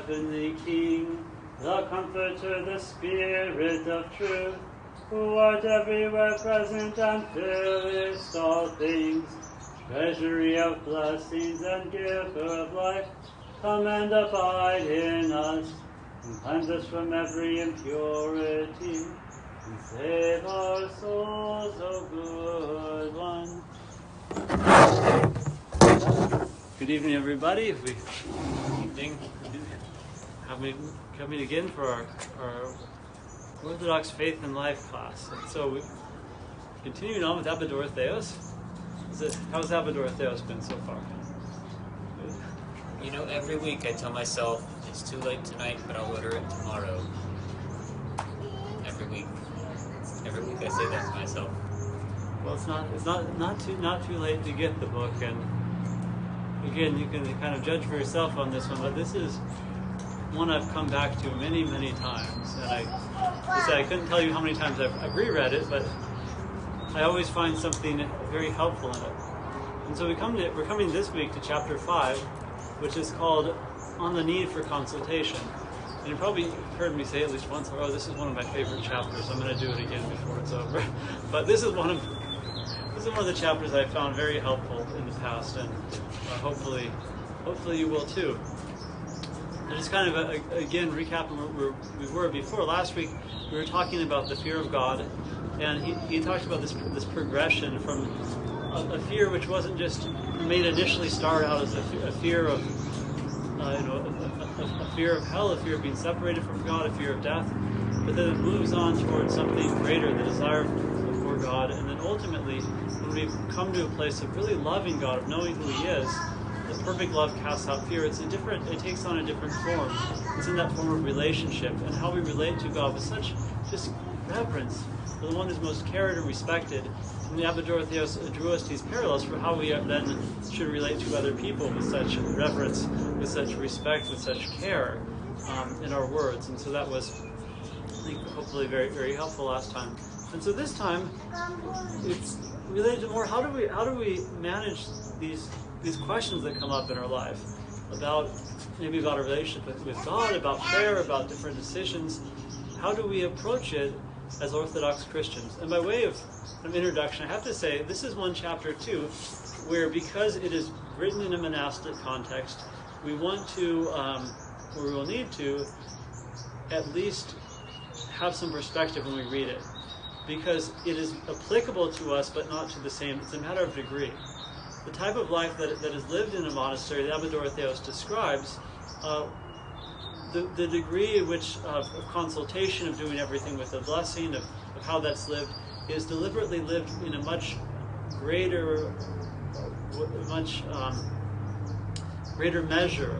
heavenly King, the Comforter, the Spirit of truth, who art everywhere present and fillest all things, treasury of blessings and giver of life, come and abide in us, and cleanse us from every impurity, and save our souls, O good one. Good evening, everybody. Good evening. Coming again for our Orthodox Faith and Life class. And so we're continuing on with Abba Dorotheos. How's Abba Dorotheos been so far? Good. You know, every week I tell myself it's too late tonight, but I'll order it tomorrow. Every week I say that to myself. Well, it's not too late to get the book, and again, you can kind of judge for yourself on this one, but this is one I've come back to many, many times, and I couldn't tell you how many times I've reread it, but I always find something very helpful in it. And so we're coming this week to chapter 5, which is called On the Need for Consultation. And you probably heard me say at least once, oh, this is one of my favorite chapters, I'm going to do it again before it's over. But this is one of the chapters I found very helpful in the past, and hopefully you will too. And just kind of again recapping where we were before. Last week we were talking about the fear of God, and he talked about this progression from a fear which wasn't just made initially start out as a fear of a fear of hell, a fear of being separated from God, a fear of death, but then it moves on towards something greater, the desire for God, and then ultimately when we come to a place of really loving God, of knowing who He is, the perfect love casts out fear. It takes on a different form. It's in that form of relationship, and how we relate to God with such just reverence for the one who's most cared and respected. And the Abba Dorotheos drew us these parallels for how we then should relate to other people with such reverence, with such respect, with such care in our words. And so that was, I think, hopefully very, very helpful last time. And so this time, it's related to more how do we manage these questions that come up in our life about our relationship with God, about prayer, about different decisions. How do we approach it as Orthodox Christians? And by way of an introduction, I have to say this is one chapter too, where because it is written in a monastic context, we want to, or we will need to, at least have some perspective when we read it, because it is applicable to us, but not to the same. It's a matter of degree. The type of life that is lived in a monastery that Abba Dorotheos describes, the degree in which of consultation, of doing everything with a blessing, of how that's lived, is deliberately lived in a much greater measure.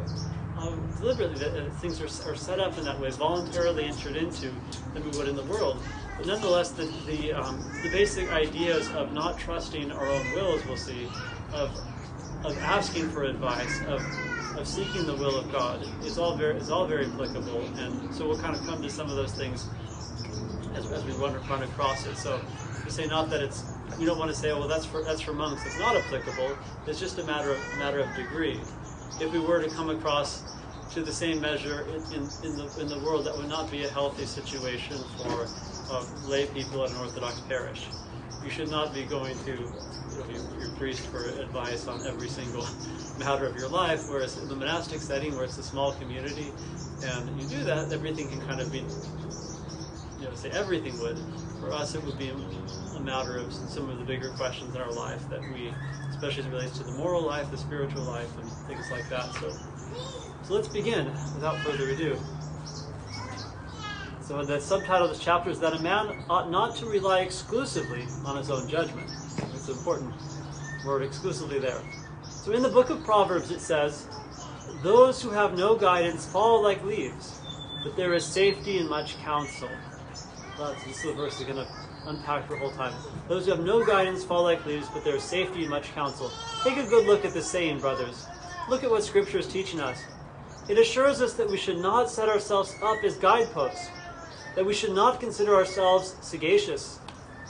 Deliberately, things are set up in that way, voluntarily entered into, than we would in the world. But nonetheless, the basic ideas of not trusting our own wills, we'll see, of asking for advice, of seeking the will of God, is all very applicable. And so we'll kind of come to some of those things as we run across it. So we say not that we don't want to say, oh, well, that's for monks. It's not applicable. It's just a matter of degree. If we were to come across to the same measure in the world, that would not be a healthy situation for lay people in an Orthodox parish. You should not be going to your priest for advice on every single matter of your life, whereas in the monastic setting, where it's a small community, and you do that, everything can kind of be, say everything would. For us, it would be a matter of some of the bigger questions in our life that we, especially as it relates to the moral life, the spiritual life, and things like that. So let's begin without further ado. So the subtitle of this chapter is that a man ought not to rely exclusively on his own judgment. It's an important word, exclusively there. So in the book of Proverbs it says, those who have no guidance fall like leaves, but there is safety in much counsel. This is the verse we're going to unpack for a whole time. Those who have no guidance fall like leaves, but there is safety in much counsel. Take a good look at this saying, brothers. Look at what Scripture is teaching us. It assures us that we should not set ourselves up as guideposts, that we should not consider ourselves sagacious,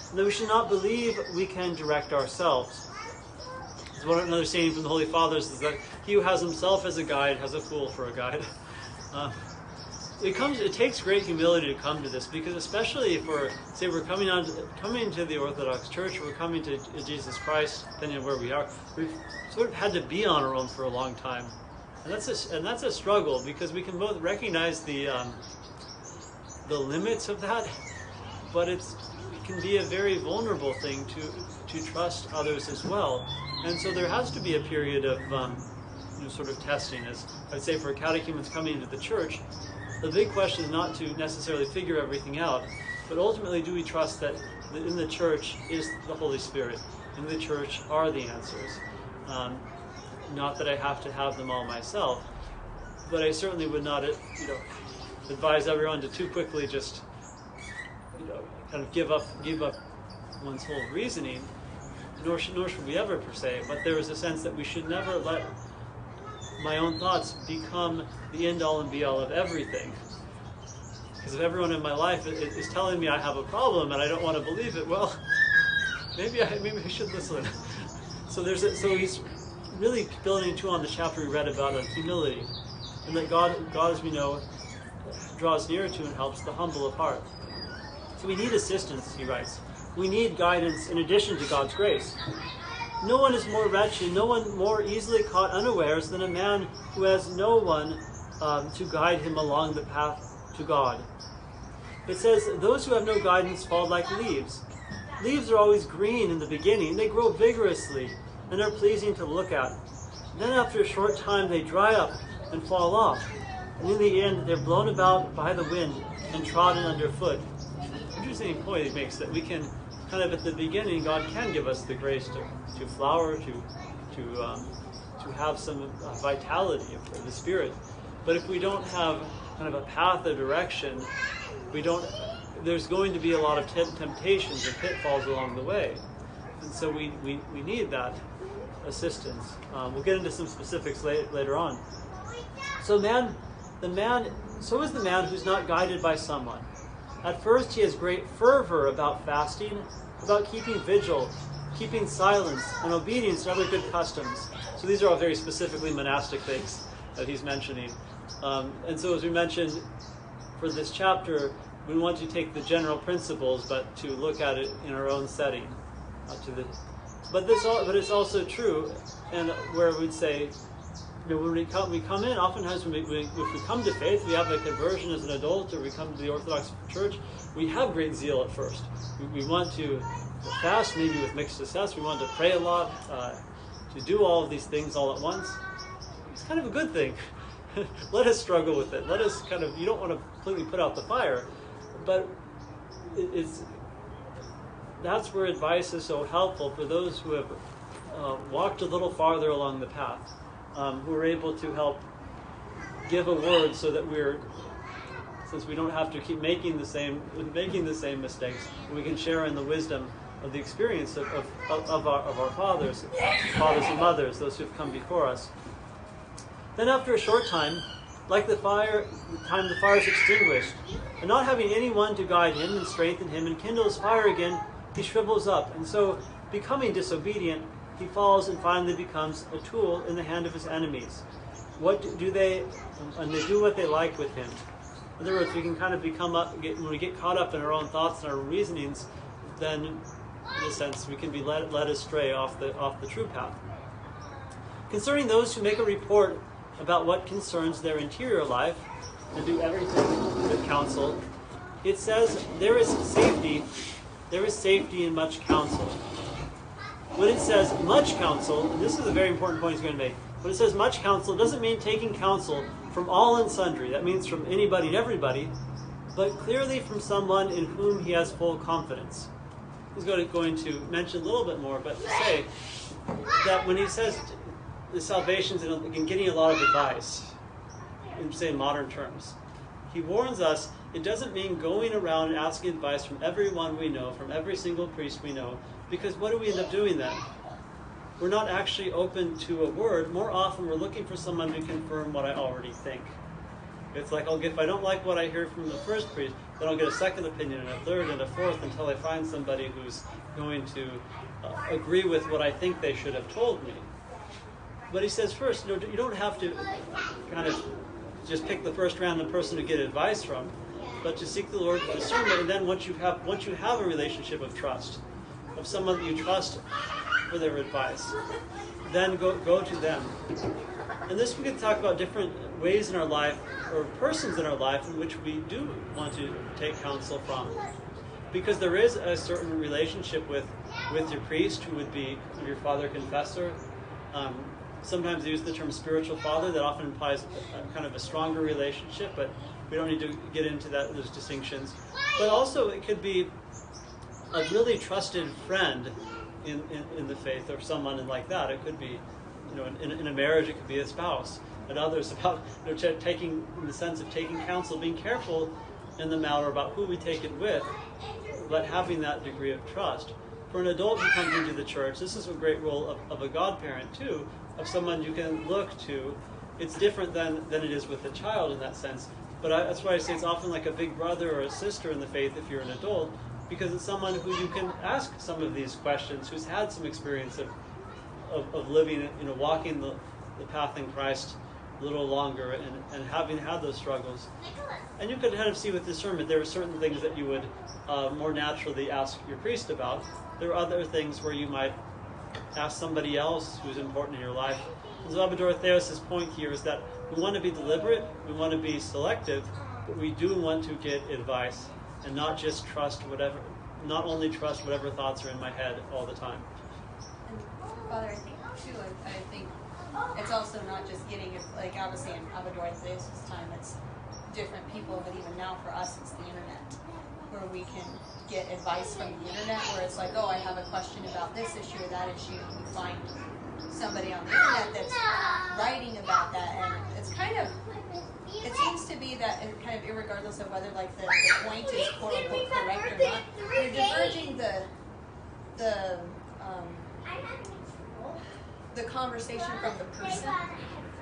and that we should not believe we can direct ourselves. Another saying from the Holy Fathers is that he who has himself as a guide has a fool for a guide. It takes great humility to come to this, because especially if we're coming to the Orthodox Church, we're coming to Jesus Christ, depending on where we are, we've sort of had to be on our own for a long time, and that's a struggle, because we can both recognize the limits of that, but it can be a very vulnerable thing to trust others as well, and so there has to be a period of sort of testing. As I'd say, for catechumens coming into the church, the big question is not to necessarily figure everything out, but ultimately, do we trust that in the church is the Holy Spirit? In the church are the answers. Not that I have to have them all myself, but I certainly would not, advise everyone to too quickly just, kind of give up one's whole reasoning. Nor should we ever, per se. But there is a sense that we should never let my own thoughts become the end-all and be-all of everything. Because if everyone in my life is telling me I have a problem and I don't want to believe it, well, maybe I should listen. So he's really building too on the chapter we read about humility, and that God, as we know, draws near to and helps the humble of heart. So we need assistance, he writes. We need guidance in addition to God's grace. No one is more wretched, no one more easily caught unawares than a man who has no one to guide him along the path to God. It says, those who have no guidance fall like leaves. Leaves are always green in the beginning. They grow vigorously and are pleasing to look at. Then after a short time they dry up and fall off. And in the end they're blown about by the wind and trodden underfoot. Interesting point he makes, that we can kind of at the beginning, God can give us the grace to flower, to have some vitality of the Spirit. But if we don't have kind of a path of direction, there's going to be a lot of temptations and pitfalls along the way. And so we need that assistance. We'll get into some specifics later on. So so is the man who's not guided by someone. At first he has great fervor about fasting, about keeping vigil, keeping silence, and obedience and other good customs. So these are all very specifically monastic things that he's mentioning. And so as we mentioned, for this chapter, we want to take the general principles, but to look at it in our own setting. But it's also true, and where we'd say, when we come in, oftentimes if we come to faith, we have a conversion as an adult, or we come to the Orthodox Church, we have great zeal at first. We want to fast, maybe with mixed success. We want to pray a lot, to do all of these things all at once. It's kind of a good thing. Let us struggle with it. Let us you don't want to completely put out the fire, but that's where advice is so helpful for those who have walked a little farther along the path. Who are able to help give a word so that since we don't have to keep making the same mistakes, we can share in the wisdom of the experience of our fathers and mothers, those who have come before us. Then after a short time, like the fire is extinguished, and not having anyone to guide him and strengthen him and kindle his fire again, he shrivels up, and so, becoming disobedient, he falls and finally becomes a tool in the hand of his enemies. And they do what they like with him. In other words, we can kind of when we get caught up in our own thoughts and our reasonings, then, in a sense, we can be led astray off the true path. Concerning those who make a report about what concerns their interior life and do everything with counsel, it says, there is safety in much counsel. When it says much counsel, and this is a very important point he's going to make, when it says much counsel, it doesn't mean taking counsel from all and sundry. That means from anybody and everybody, but clearly from someone in whom he has full confidence. He's going to mention a little bit more, but to say that when he says the salvation's in getting a lot of advice, in say modern terms, he warns us it doesn't mean going around and asking advice from everyone we know, from every single priest we know, because what do we end up doing then? We're not actually open to a word. More often we're looking for someone to confirm what I already think. It's like, if I don't like what I hear from the first priest, then I'll get a second opinion and a third and a fourth until I find somebody who's going to agree with what I think they should have told me. But he says first, you don't have to kind of just pick the first random person to get advice from, but to seek the Lord's discernment. And then once you have a relationship of trust, of someone that you trust for their advice, then go to them. And this we could talk about different ways in our life, or persons in our life, in which we do want to take counsel from. Because there is a certain relationship with your priest, who would be your father confessor. Sometimes they use the term spiritual father. That often implies kind of a stronger relationship, but we don't need to get into those distinctions. But also it could be a really trusted friend in the faith, or someone like that. It could be, in a marriage, it could be a spouse. And others about taking, in the sense of taking counsel, being careful in the matter about who we take it with, but having that degree of trust. For an adult who comes into the church, this is a great role of a godparent too, of someone you can look to. It's different than it is with a child in that sense. But that's why I say it's often like a big brother or a sister in the faith if you're an adult, because it's someone who you can ask some of these questions, who's had some experience of living, walking the path in Christ a little longer, and having had those struggles. And you could kind of see with discernment, there are certain things that you would more naturally ask your priest about. There are other things where you might ask somebody else who's important in your life. And so Abba Dorotheos' point here is that we want to be deliberate, we want to be selective, but we do want to get advice, and not just not only trust whatever thoughts are in my head all the time. And Father, I think too, I think it's also not just getting it, like obviously in Abba Dorotheos' time, it's different people, but even now for us, it's the internet, where we can get advice from the internet, where it's like, oh, I have a question about this issue or that issue, and you find somebody on the internet that's writing about that, and it's kind of, it seems to be that kind of irregardless of whether like the point is quote unquote correct or not, you're diverging the conversation from the person.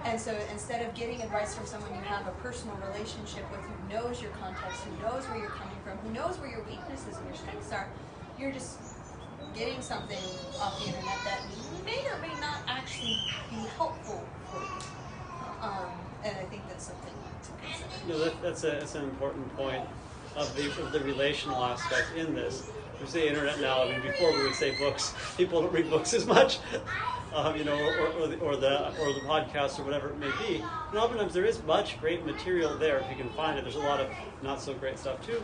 And so instead of getting advice from someone you have a personal relationship with, who knows your context, who knows where you're coming from, who knows where your weaknesses and your strengths are, you're just getting something off the internet that may or may not actually be helpful for you. And I think that's something to consider. That's an important point of the relational aspect in this. We say internet now. I mean, before we would say books. People don't read books as much, or the podcast or whatever it may be. And oftentimes there is much great material there if you can find it. There's a lot of not so great stuff too,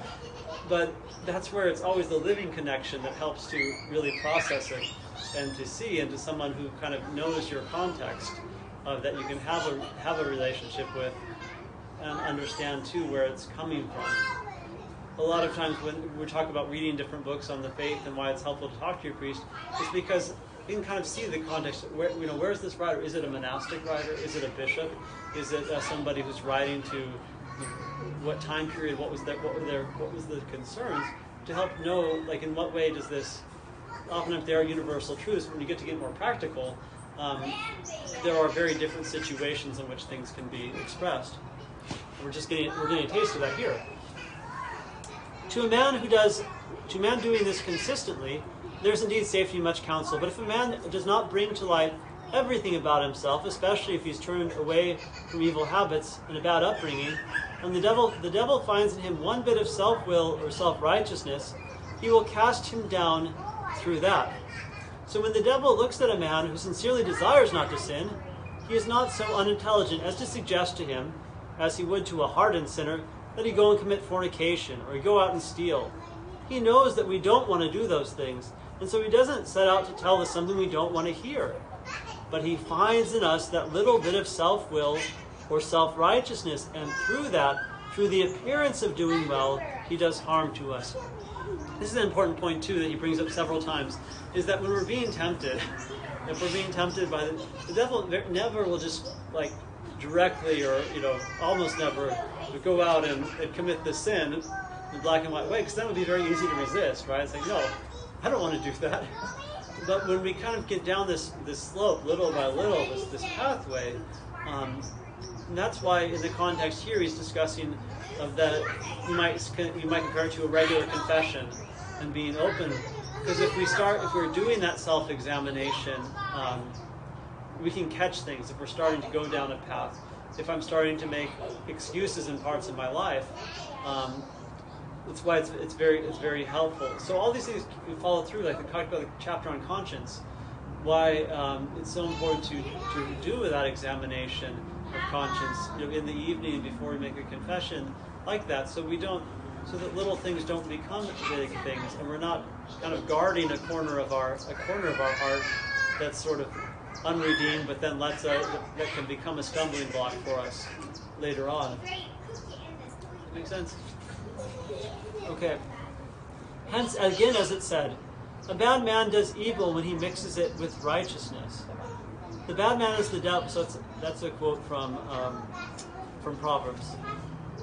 but that's where it's always the living connection that helps to really process it and to see, and to someone who kind of knows your context, that you can have a relationship with, and understand too where it's coming from. A lot of times when we talk about reading different books on the faith and why it's helpful to talk to your priest, it's because you can kind of see the context. Where's this writer? Is it a monastic writer? Is it a bishop? Is it somebody who's writing to what time period? What was the concerns, to help know, like, in what way does this? Oftentimes there are universal truths. When you get more practical, there are very different situations in which things can be expressed. We're getting a taste of that here. To a man doing this consistently, there's indeed safety in much counsel. But if a man does not bring to light everything about himself, especially if he's turned away from evil habits and a bad upbringing, and the devil finds in him one bit of self-will or self-righteousness, he will cast him down through that. So when the devil looks at a man who sincerely desires not to sin, he is not so unintelligent as to suggest to him, as he would to a hardened sinner, that he go and commit fornication, or he go out and steal. He knows that we don't want to do those things, and so he doesn't set out to tell us something we don't want to hear. But he finds in us that little bit of self-will or self-righteousness, and through the appearance of doing well, he does harm to us. This is an important point, too, that he brings up several times, is that when we're being tempted, if we're being tempted by the devil never will just, like, directly, or almost never, to go out and commit the sin in black and white way, because that would be very easy to resist, right? It's like, no, I don't want to do that. But when we kind of get down this slope, little by little, this pathway, and that's why in the context here he's discussing of that you might compare it to a regular confession and being open, because if we're doing that self-examination, we can catch things if we're starting to go down a path. if I'm starting to make excuses in parts of my life. That's why it's very helpful. So all these things you follow through, like the chapter on conscience. Why it's so important to do that examination of conscience, in the evening before we make a confession like that, so that little things don't become big things, and we're not kind of guarding a corner of our heart that's sort of unredeemed, but then that can become a stumbling block for us later on. Make sense? Okay. Hence, again, as it said, a bad man does evil when he mixes it with righteousness. The bad man is the devil. So that's a quote from Proverbs.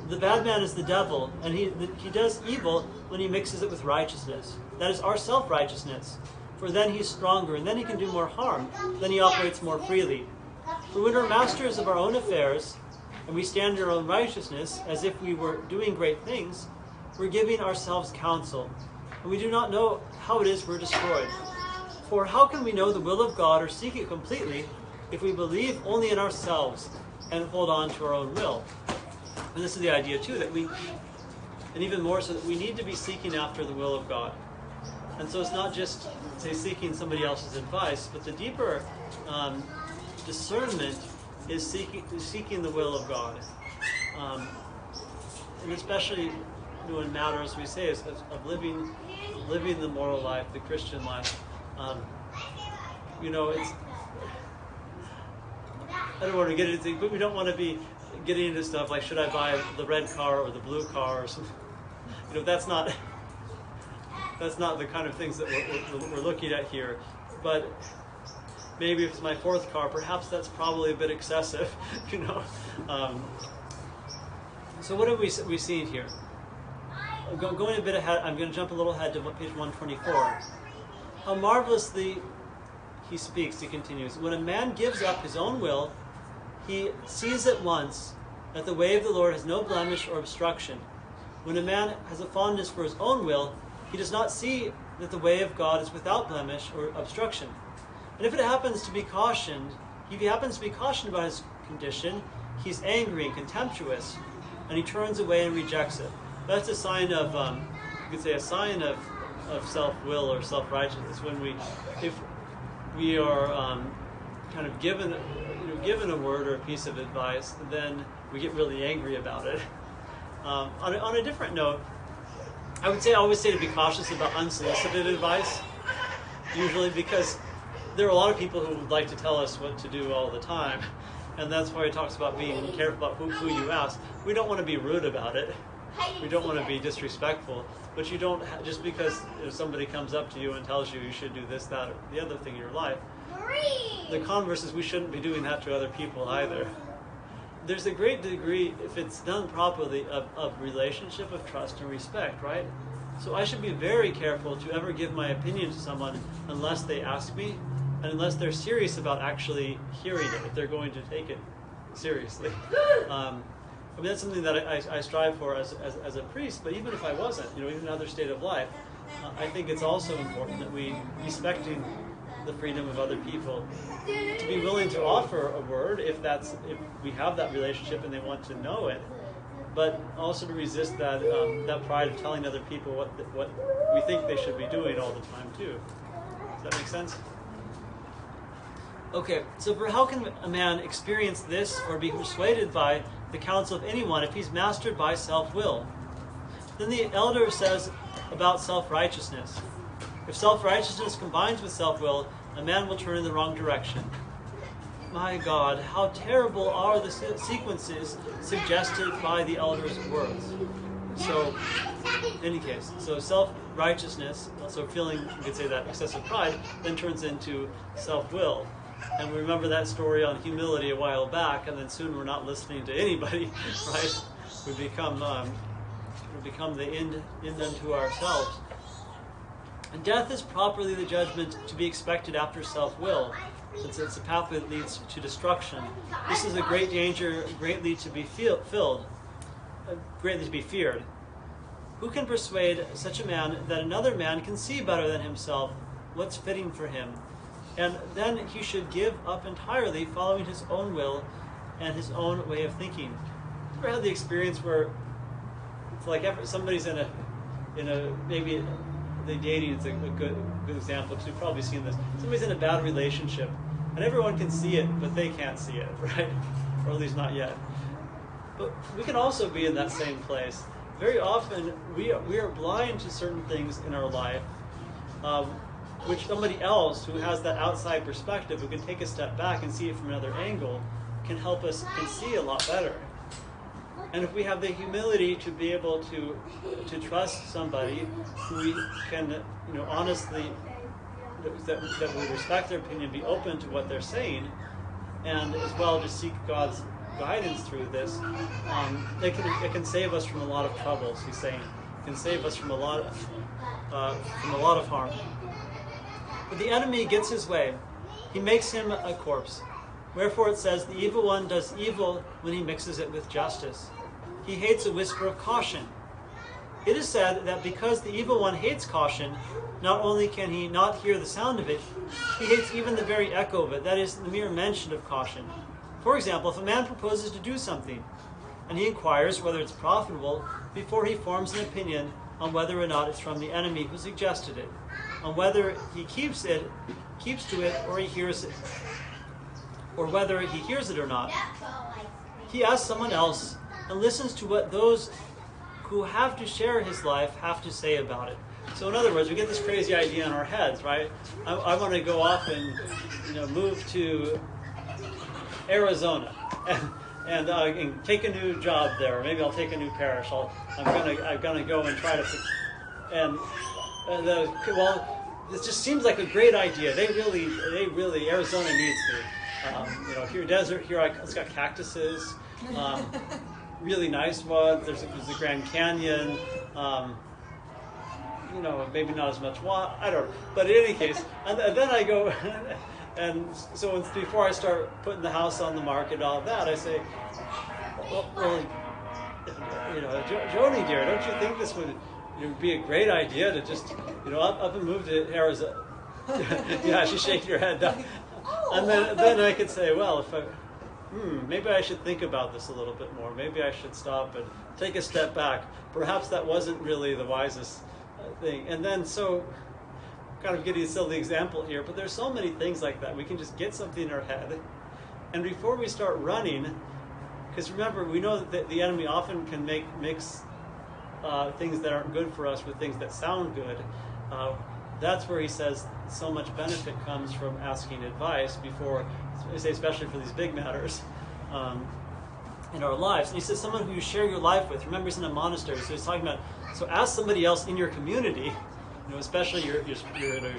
The bad man is the devil, and he does evil when he mixes it with righteousness. That is our self-righteousness. For then he's stronger, and then he can do more harm. Then he operates more freely. For when we're masters of our own affairs, and we stand in our own righteousness, as if we were doing great things, we're giving ourselves counsel, and we do not know how it is we're destroyed. For how can we know the will of God or seek it completely if we believe only in ourselves and hold on to our own will? And this is the idea too, and even more so, that we need to be seeking after the will of God. And so it's not just, say, seeking somebody else's advice, but the deeper discernment is seeking the will of God. And especially in matters, we say, of living the moral life, the Christian life. It's, I don't want to get into things, but we don't want to be getting into stuff like, should I buy the red car or the blue car or something. That's not the kind of things that we're looking at here. But maybe if it's my fourth car, perhaps that's probably a bit excessive, So what have we seen here? Going a bit ahead, I'm going to jump a little ahead to page 124. How marvelously he speaks, he continues. When a man gives up his own will, he sees at once that the way of the Lord has no blemish or obstruction. When a man has a fondness for his own will, he does not see that the way of God is without blemish or obstruction. And if he happens to be cautioned about his condition, he's angry and contemptuous, and he turns away and rejects it. That's a sign of, you could say, a sign of self-will or self-righteousness. If we are kind of given a word or a piece of advice, then we get really angry about it. On a different note, I always say to be cautious about unsolicited advice, usually, because there are a lot of people who would like to tell us what to do all the time, and that's why he talks about being careful about who you ask. We don't want to be rude about it. We don't want to be disrespectful, but you don't, just because if somebody comes up to you and tells you should do this, that, or the other thing in your life, the converse is we shouldn't be doing that to other people either. There's a great degree, if it's done properly, of relationship, of trust and respect, right? So I should be very careful to ever give my opinion to someone unless they ask me, and unless they're serious about actually hearing it, if they're going to take it seriously. That's something that I strive for as a priest, but even if I wasn't, even in another state of life, I think it's also important that we, respecting the freedom of other people, to be willing to offer a word if we have that relationship and they want to know it, but also to resist that pride of telling other people what we think they should be doing all the time too. Does that make sense? Okay, so for how can a man experience this or be persuaded by the counsel of anyone if he's mastered by self-will? Then the elder says about self-righteousness. If self-righteousness combines with self-will, a man will turn in the wrong direction. My God, how terrible are the sequences suggested by the elder's words. So, in any case, so self-righteousness, so feeling, you could say that excessive pride, then turns into self-will. And we remember that story on humility a while back, and then soon we're not listening to anybody, right? We become the end unto ourselves. And death is properly the judgment to be expected after self-will, since it's a pathway that leads to destruction. This is a great danger, greatly to be feared. Who can persuade such a man that another man can see better than himself what's fitting for him? And then he should give up entirely following his own will and his own way of thinking. Ever had the experience where it's like somebody's in a maybe the dating is a good example because you've probably seen this. Somebody's in a bad relationship, and everyone can see it, but they can't see it, right? Or at least not yet. But we can also be in that same place. Very often, we are blind to certain things in our life, which somebody else who has that outside perspective, who can take a step back and see it from another angle, can help us and see a lot better. And if we have the humility to be able to trust somebody who we can, honestly, that we respect their opinion, be open to what they're saying, and as well to seek God's guidance through this, it can save us from a lot of troubles. He's saying it can save us from a lot of harm. But the enemy gets his way; he makes him a corpse. Wherefore it says, "The evil one does evil when he mixes it with justice. He hates a whisper of caution." It is said that because the evil one hates caution, not only can he not hear the sound of it, he hates even the very echo of it, that is, the mere mention of caution. For example, if a man proposes to do something, and he inquires whether it's profitable before he forms an opinion on whether or not it's from the enemy who suggested it, on whether he keeps to it, or he hears it, or whether he hears it or not, he asks someone else and listens to what those who have to share his life have to say about it. So in other words, we get this crazy idea in our heads, right? I want to go off and move to Arizona and take a new job there. Maybe I'll take a new parish. I'm gonna go and try to this just seems like a great idea. They really Arizona needs me. Here desert, it's got cactuses. Really nice ones. There's the Grand Canyon. Maybe not as much water. I don't know. But in any case, and then I go, and so before I start putting the house on the market and all that, I say, well, Joni dear, don't you think this would be a great idea to just, up and move to Arizona? Yeah, she's shaking her head down. And then I could say, well, maybe I should think about this a little bit more. Maybe I should stop and take a step back. Perhaps that wasn't really the wisest thing. And then, so, kind of getting a silly example here, but there's so many things like that. We can just get something in our head, and before we start running, because remember, we know that the enemy often can mix things that aren't good for us with things that sound good. That's where he says so much benefit comes from asking advice before, I say especially for these big matters in our lives. And he says someone who you share your life with. Remember, he's in a monastery, so he's talking about, so ask somebody else in your community, especially your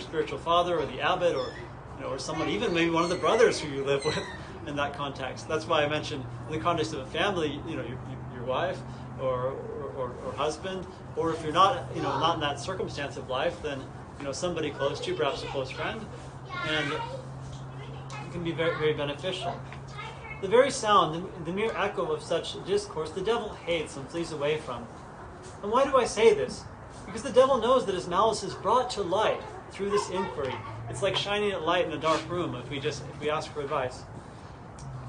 spiritual father or the abbot or someone, even maybe one of the brothers who you live with in that context. That's why I mentioned in the context of a family, your wife or husband, or if you're not, not in that circumstance of life, then somebody close to you, perhaps a close friend, and it can be very, very beneficial. The very sound, the mere echo of such discourse, the devil hates and flees away from. And why do I say this? Because the devil knows that his malice is brought to light through this inquiry. It's like shining a light in a dark room if we ask for advice.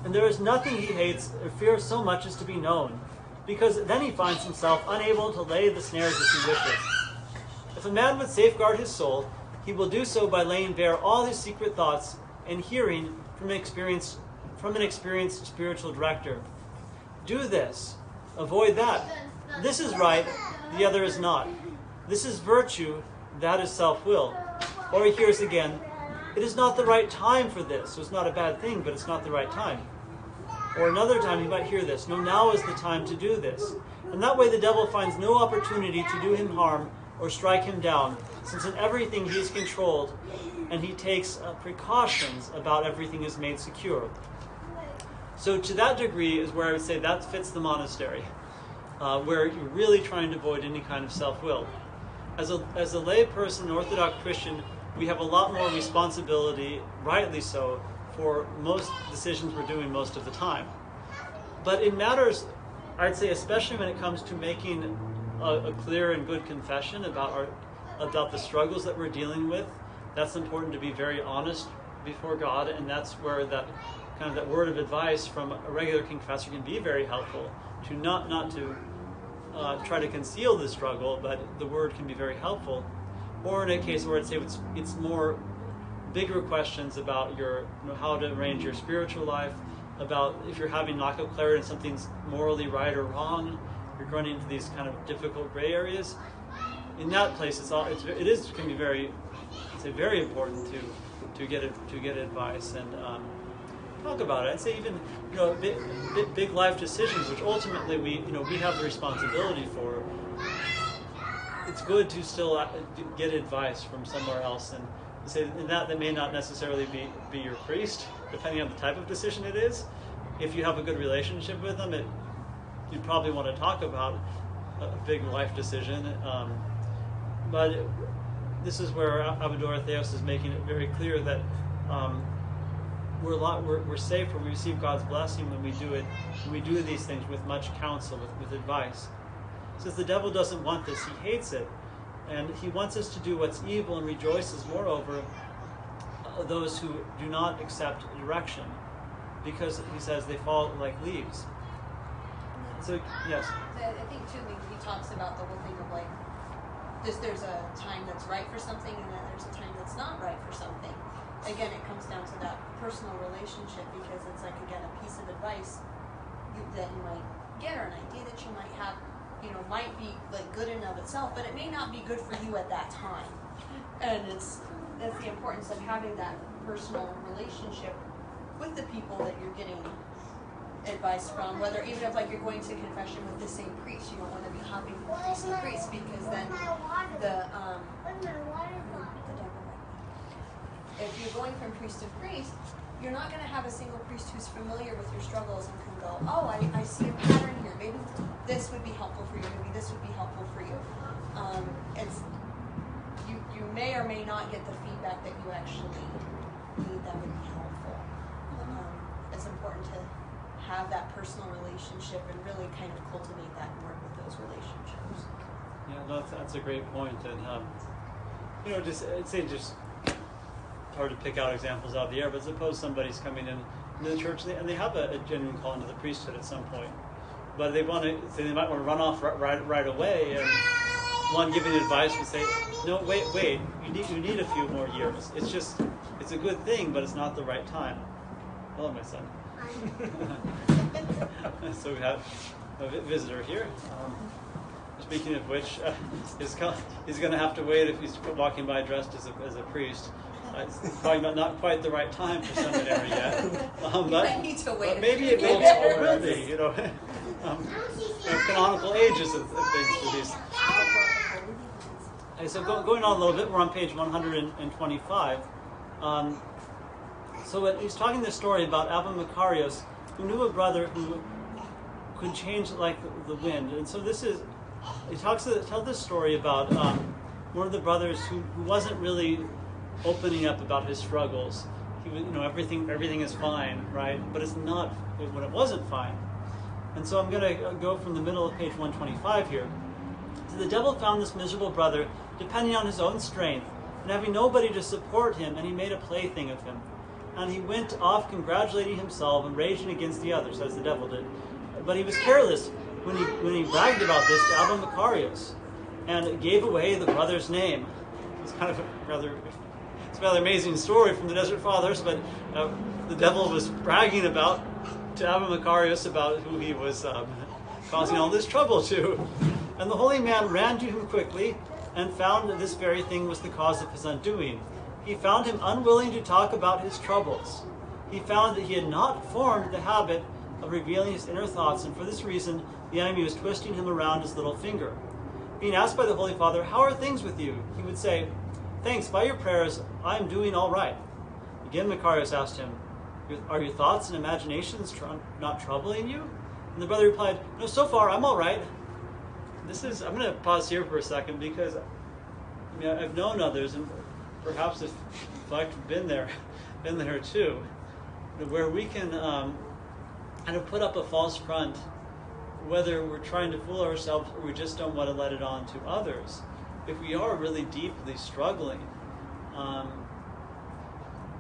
And there is nothing he hates or fears so much as to be known, because then he finds himself unable to lay the snares as he wishes. If a man would safeguard his soul, he will do so by laying bare all his secret thoughts and hearing from an experienced spiritual director. Do this. Avoid that. This is right, the other is not. This is virtue, that is self-will. Or he hears again, it is not the right time for this. So it's not a bad thing, but it's not the right time. Or another time he might hear this, no, now is the time to do this. And that way the devil finds no opportunity to do him harm or strike him down, since in everything he is controlled, and he takes precautions about everything is made secure. So to that degree is where I would say that fits the monastery, where you're really trying to avoid any kind of self-will. As a lay person, an Orthodox Christian, we have a lot more responsibility, rightly so, for most decisions we're doing most of the time. But in matters, I'd say especially when it comes to making a clear and good confession about the struggles that we're dealing with, that's important to be very honest before God, and that's where that kind of that word of advice from a regular confessor can be very helpful. To not to try to conceal the struggle, but the word can be very helpful. Or in a case where I'd say it's more bigger questions about how to arrange your spiritual life, about if you're having lack of clarity and something's morally right or wrong, you're running into these kind of difficult gray areas. In that place, it can be very important to get advice and talk about it. I'd say even big life decisions, which ultimately we have the responsibility for. It's good to still get advice from somewhere else, and say that may not necessarily be your priest, depending on the type of decision it is. If you have a good relationship with them, you probably want to talk about a big life decision. But this is where Abba Dorotheos is making it very clear that we're safe, or we receive God's blessing when we do it. When we do these things with much counsel, with advice. He says the devil doesn't want this; he hates it, and he wants us to do what's evil and rejoices, moreover, those who do not accept direction, because he says they fall like leaves. So yes. I think too, he talks about the whole thing of like, there's a time that's right for something, and then there's a time that's not right for something. Again, it comes down to that personal relationship, because it's like, again, a piece of advice that you might get, or an idea that you might have, might be like good in and of itself, but it may not be good for you at that time. And that's the importance of having that personal relationship with the people that you're getting advice from, whether even if like you're going to confession with the same priest, you don't want to be hopping from priest to priest, because then if you're going from priest to priest, you're not going to have a single priest who's familiar with your struggles and can go, oh, I see a pattern here. Maybe this would be helpful for you. Maybe this would be helpful for you. You may or may not get the feedback that you actually need that would be helpful. It's important to have that personal relationship and really kind of cultivate that and work with those relationships. Yeah, that's a great point. And I'd say hard to pick out examples out of the air, but suppose somebody's coming into the church and they have a genuine call into the priesthood at some point, but they might want to run off right away, and one giving advice would say, no, wait, you need a few more years. It's a good thing, but it's not the right time. Hello, my son. So we have a visitor here. Speaking of which, he's going to have to wait if he's walking by dressed as a priest. It's probably not quite the right time for seminary yet. But maybe it will be, canonical ages of things for these. Okay, so going on a little bit, we're on page 125. So he's talking this story about Abba Makarios, who knew a brother who could change like the wind. And so he tells this story about one of the brothers who wasn't really opening up about his struggles. He was, everything is fine, right? But it's not when it wasn't fine. And so I'm going to go from the middle of page 125 here. So the devil found this miserable brother depending on his own strength and having nobody to support him, and he made a plaything of him. And he went off congratulating himself and raging against the others, as the devil did. But he was careless when he bragged about this to Abba Makarios and gave away the brother's name. It's kind of a rather amazing story from the Desert Fathers, but the devil was bragging to Abba Makarios about who he was causing all this trouble to. And the holy man ran to him quickly and found that this very thing was the cause of his undoing. He found him unwilling to talk about his troubles. He found that he had not formed the habit of revealing his inner thoughts, and for this reason the enemy was twisting him around his little finger. Being asked by the Holy Father, "How are things with you?" he would say, "Thanks, by your prayers, I am doing all right." Again, Makarios asked him, "Are your thoughts and imaginations not troubling you?" And the brother replied, "No, so far I'm all right." I'm going to pause here for a second, because I've known others, and perhaps if I've been there too, where we can kind of put up a false front, whether we're trying to fool ourselves or we just don't want to let it on to others. If we are really deeply struggling,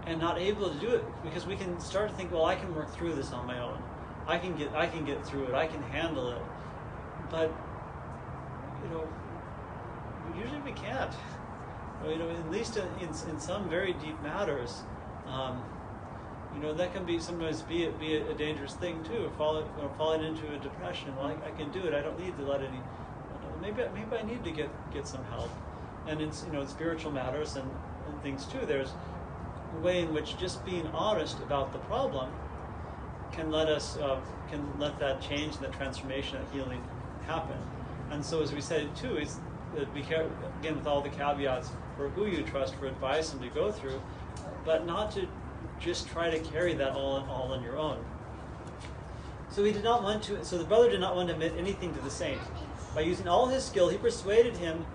and not able to do it, because we can start to think, well, I can work through this on my own. I can get through it. I can handle it. But usually we can't. At least in some very deep matters, that can sometimes be a dangerous thing too. Falling into a depression. Well, I can do it. I don't need to let any. Maybe I need to get some help. And in spiritual matters and things too, there's a way in which just being honest about the problem can let that change, that transformation, that healing happen. And so, as we said too, is be careful again with all the caveats for who you trust for advice and to go through, but not to just try to carry that all on your own. So the brother did not want to admit anything to the saint. By using all his skill, he persuaded him.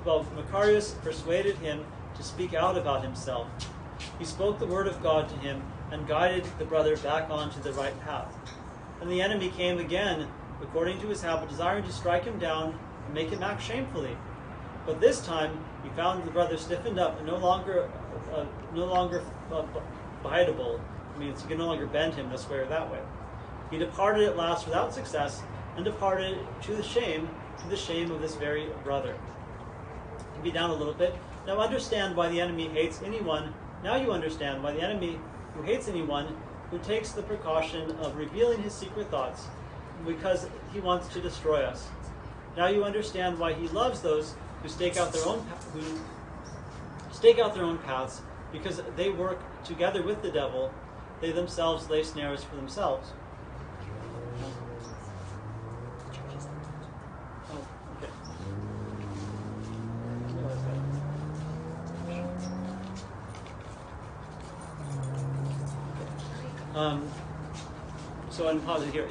Macarius persuaded him to speak out about himself. He spoke the word of God to him and guided the brother back onto the right path. And the enemy came again, according to his habit, desiring to strike him down and make him act shamefully. But this time he found the brother stiffened up and no longer biteable. Means you can no longer bend him this way or that way. He departed at last without success, and departed to the shame of this very brother. Be down a little bit. Now understand why the enemy hates anyone. Now you understand why the enemy who hates anyone who takes the precaution of revealing his secret thoughts, because he wants to destroy us. Now you understand why he loves those who stake out their own paths, because they work together with the devil. They themselves lay snares for themselves. So I'm pausing here.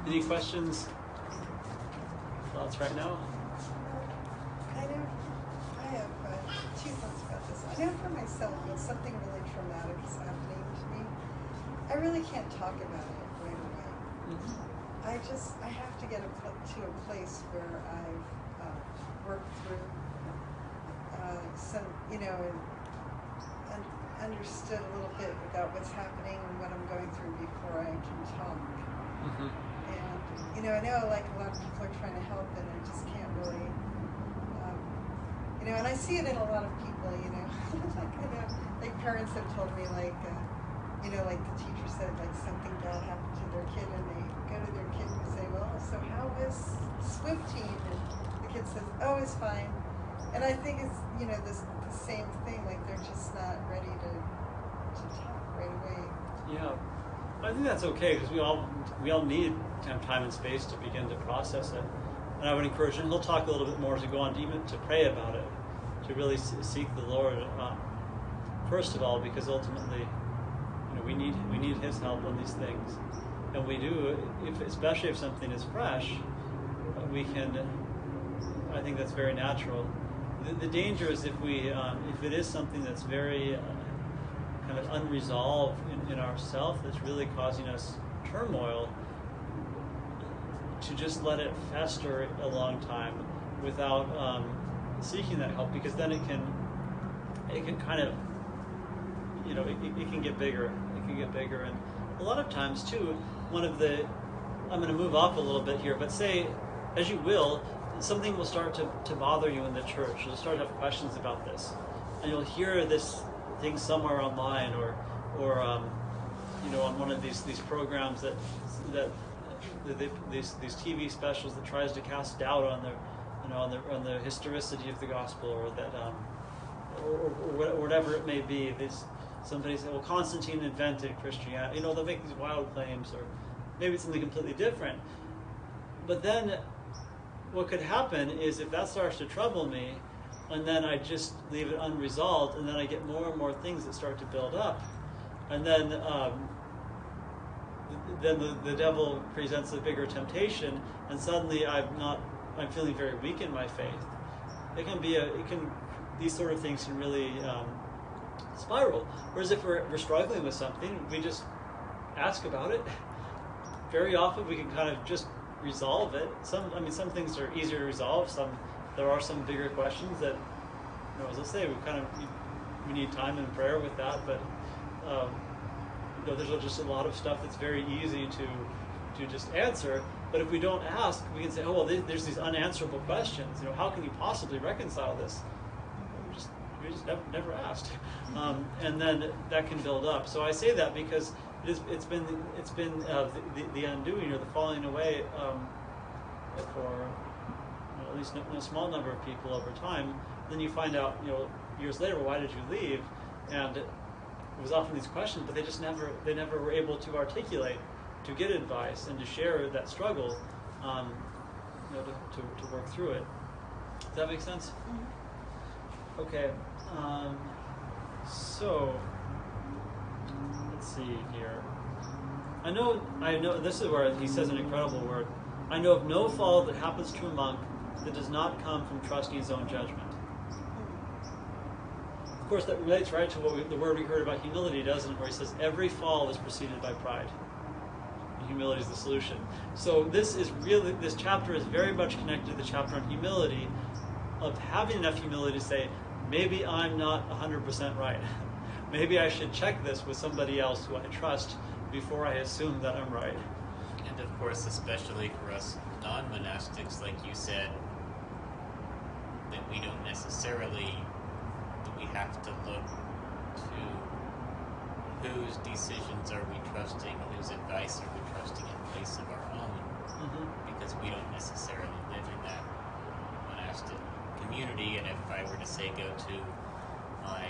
Any questions, thoughts right now? I have two thoughts about this. I know for myself, when something really traumatic is happening to me, I really can't talk about it right away. Mm-hmm. I have to get to a place where I've worked through some, and understood a little bit about what's happening and what I'm going through before I can talk. Mm-hmm. And, I know like a lot of people are trying to help and I just can't really, and I see it in a lot of people, like parents have told me like the teacher said like something bad happened to their kid and they go to their kid and say, well, so how was swim team? And the kid says, oh, it's fine. And I think it's, the same thing, like they're just not ready to talk right away. Yeah, I think that's okay because we all need time and space to begin to process it. And I would encourage him, he'll talk a little bit more as we go on, even to pray about it, to really seek the Lord, first of all, because ultimately, we need his help on these things. And we do, especially if something is fresh, we can, I think that's very natural. The danger is if it is something that's very kind of unresolved in ourselves, that's really causing us turmoil, to just let it fester a long time without seeking that help, because then it can kind of, it can get bigger. It can get bigger, and a lot of times too, I'm going to move off a little bit here, but say, as you will, something will start to bother you in the church. You'll start to have questions about this, and you'll hear this thing somewhere online or on one of these programs that these TV specials that tries to cast doubt on the the historicity of the gospel, or that or whatever it may be. Somebody said, well, Constantine invented Christianity. They'll make these wild claims, or maybe it's something completely different. But then what could happen is if that starts to trouble me, and then I just leave it unresolved, and then I get more and more things that start to build up, and then the devil presents a bigger temptation, and suddenly I'm feeling very weak in my faith. These sort of things can really spiral. Whereas if we're struggling with something, we just ask about it. Very often we can kind of just resolve it. Some things are easier to resolve. There are some bigger questions that, as I say, we need time and prayer with that, but there's just a lot of stuff that's very easy to just answer. But if we don't ask, we can say, oh, well, there's these unanswerable questions. How can you possibly reconcile this? We just never asked. And then that can build up. So I say that because it's been the undoing or the falling away for at least a small number of people over time. Then you find out, years later, well, why did you leave? And it was often these questions, but they never were able to articulate, to get advice, and to share that struggle, to work through it. Does that make sense? Mm-hmm. Okay. So let's see here. I know. This is where he says an incredible word. I know of no fault that happens to a monk that does not come from trusting his own judgment. Of course, that relates right to the word we heard about humility, doesn't it? Where he says every fall is preceded by pride. And humility is the solution. So this chapter is very much connected to the chapter on humility, of having enough humility to say, maybe I'm not 100% right. Maybe I should check this with somebody else who I trust before I assume that I'm right. And of course, especially for us non-monastics, like you said, that we don't necessarily, that we have to look to whose decisions are we trusting, whose advice are we trusting in place of our own, because we don't necessarily live in that monastic community. And if I were to say go to my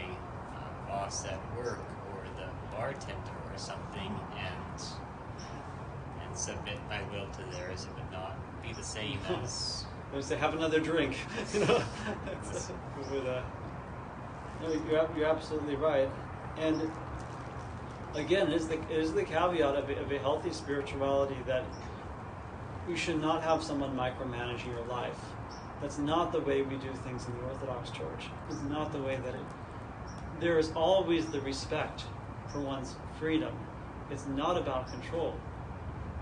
boss at work or the bartender or something and submit my will to theirs, it would not be the same as... I would say, have another drink. You're absolutely right. And again, it is the caveat of a healthy spirituality that you should not have someone micromanaging your life. That's not the way we do things in the Orthodox Church. It's not the way that there is always the respect for one's freedom. It's not about control.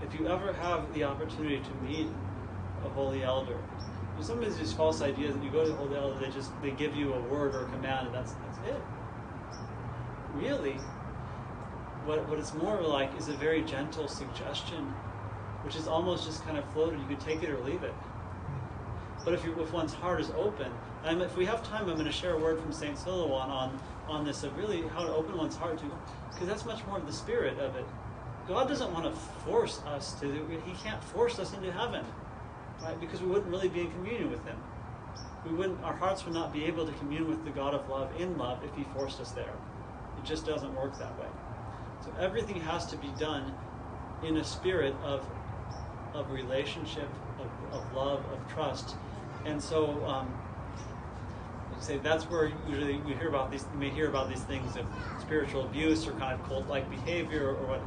If you ever have the opportunity to meet a holy elder, sometimes there's false ideas that you go to the holy elder, they give you a word or a command, and that's it. Really, what it's more like is a very gentle suggestion, which is almost just kind of floated. You could take it or leave it. But if one's heart is open, and if we have time, I'm going to share a word from St. Silouan on this, of really how to open one's heart to, because that's much more of the spirit of it. God doesn't want to force us to, he can't force us into heaven, right? Because we wouldn't really be in communion with him. Our hearts would not be able to commune with the God of love in love if he forced us there. It just doesn't work that way. So everything has to be done in a spirit of relationship, of love, of trust. And so, say that's where usually you may hear about these things of spiritual abuse or kind of cult-like behavior or what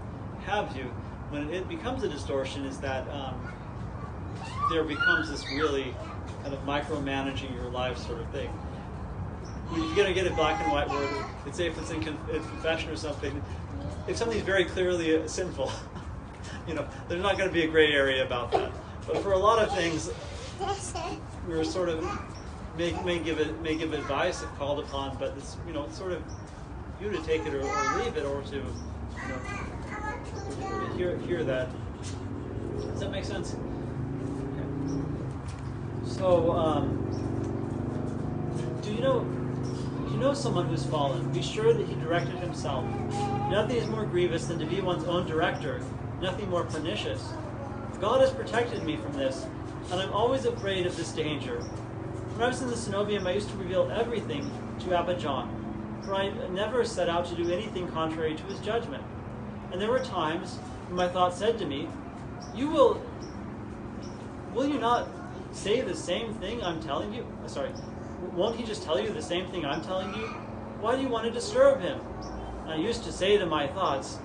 have you. When it becomes a distortion is that there becomes this really kind of micromanaging your life sort of thing. When you're going to get a black and white word, let's say if it's in confession or something, if something's very clearly sinful, there's not going to be a gray area about that. But for a lot of things, we're sort of may give advice if called upon, but it's it's sort of you to take it or leave it, or to hear that. Does that make sense? Okay. So, do you know someone who's fallen? Be sure that he directed himself. Nothing is more grievous than to be one's own director. Nothing more pernicious. God has protected me from this, and I'm always afraid of this danger. When I was in the Cenobium, I used to reveal everything to Abba John, for I never set out to do anything contrary to his judgment. And there were times when my thought said to me, will you not say the same thing I'm telling you? Won't he just tell you the same thing I'm telling you? Why do you want to disturb him? And I used to say to my thoughts,